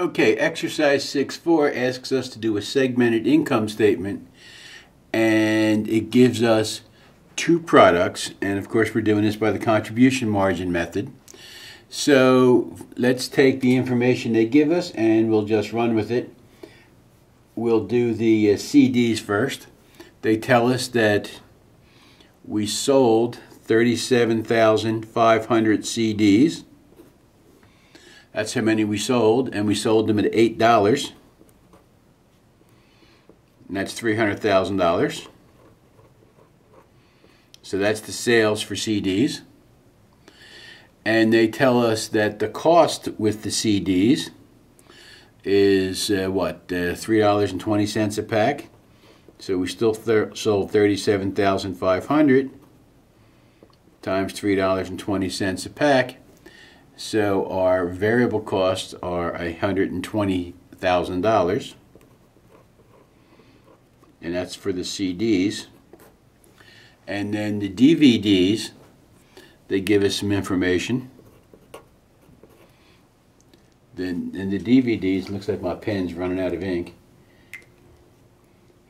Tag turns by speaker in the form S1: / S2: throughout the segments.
S1: Okay, exercise 6.4 asks us to do a segmented income statement, and it gives us two products, and of course we're doing this by the contribution margin method. So let's take the information they give us and we'll just run with it. We'll do the CDs first. They tell us that we sold 37,500 CDs. That's how many we sold, and we sold them at $8. And that's $300,000. So that's the sales for CDs. And they tell us that the cost with the CDs is $3.20 a pack. So we still sold 37,500 times $3.20 a pack. So our variable costs are $120,000, and that's for the CDs. And then the DVDs, they give us some information. Then in the DVDs, looks like my pen's running out of ink.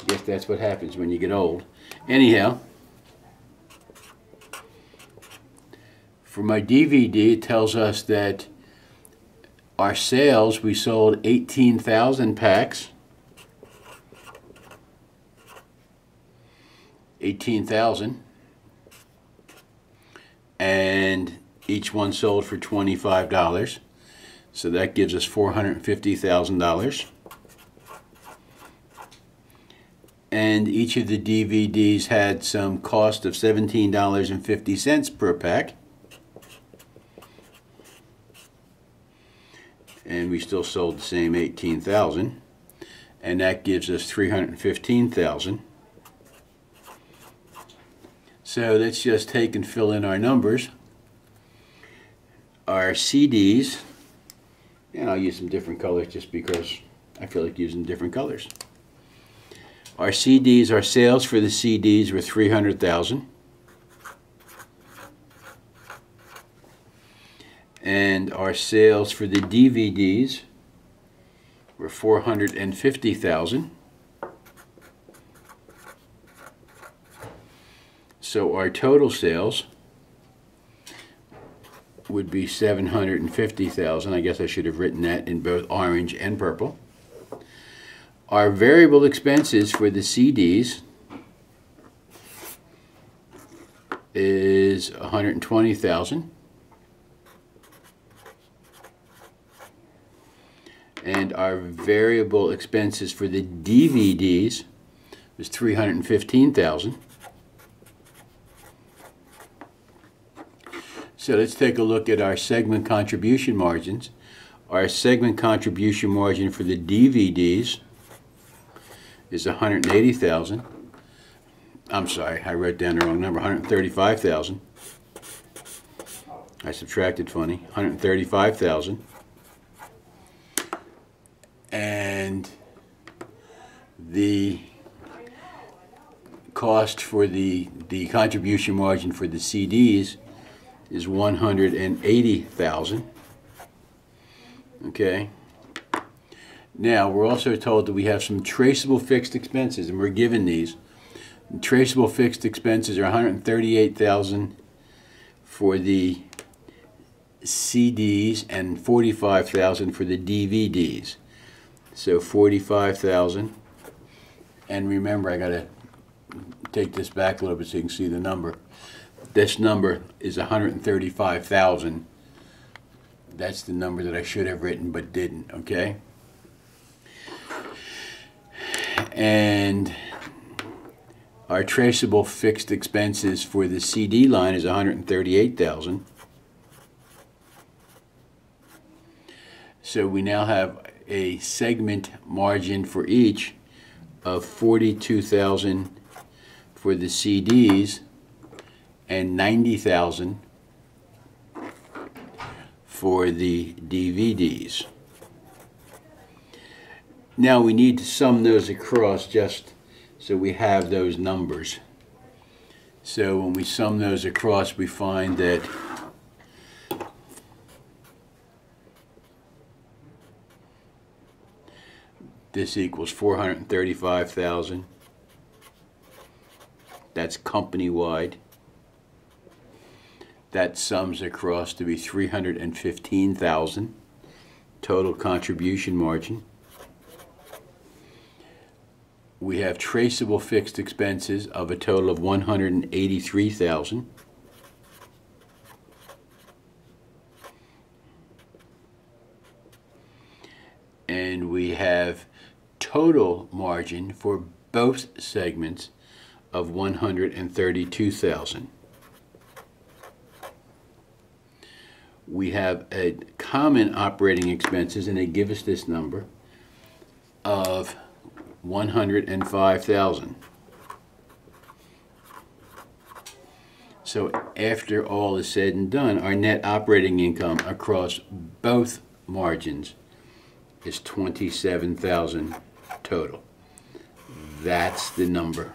S1: I guess that's what happens when you get old. Anyhow, for my DVD, it tells us that our sales, we sold 18,000 packs. 18,000. And each one sold for $25. So that gives us $450,000. And each of the DVDs had some cost of $17.50 per pack. And we still sold the same 18,000, and that gives us 315,000. So let's just take and fill in our numbers. Our CDs, and I'll use some different colors just because I feel like using different colors. Our CDs, our sales for the CDs were 300,000. And our sales for the DVDs were 450,000. So our total sales would be 750,000. I guess I should have written that in both orange and purple. Our variable expenses for the CDs is 120,000. And our variable expenses for the DVDs was 315,000. So let's take a look at our segment contribution margins. Our segment contribution margin for the DVDs is 180,000. I'm sorry, I wrote down the wrong number, 135,000. I subtracted funny, 135,000. And the cost for the contribution margin for the CDs is 180,000. Okay. Now we're also told that we have some traceable fixed expenses, and we're given these. And traceable fixed expenses are 138,000 for the CDs and 45,000 for the DVDs. So 45,000, and remember I gotta take this back a little bit so you can see the number. This number is 135,000. That's the number that I should have written but didn't, okay? And our traceable fixed expenses for the CD line is 138,000. So we now have a segment margin for each of 42,000 for the CDs and 90,000 for the DVDs. Now we need to sum those across just so we have those numbers. So when we sum those across, we find that This equals 435,000. That's company-wide. That sums across to be 315,000 total contribution margin. We have traceable fixed expenses of a total of 183,000. And we have total margin for both segments of 132,000. We have a common operating expenses, and they give us this number of 105,000. So after all is said and done, our net operating income across both margins is 27,000 total. That's the number.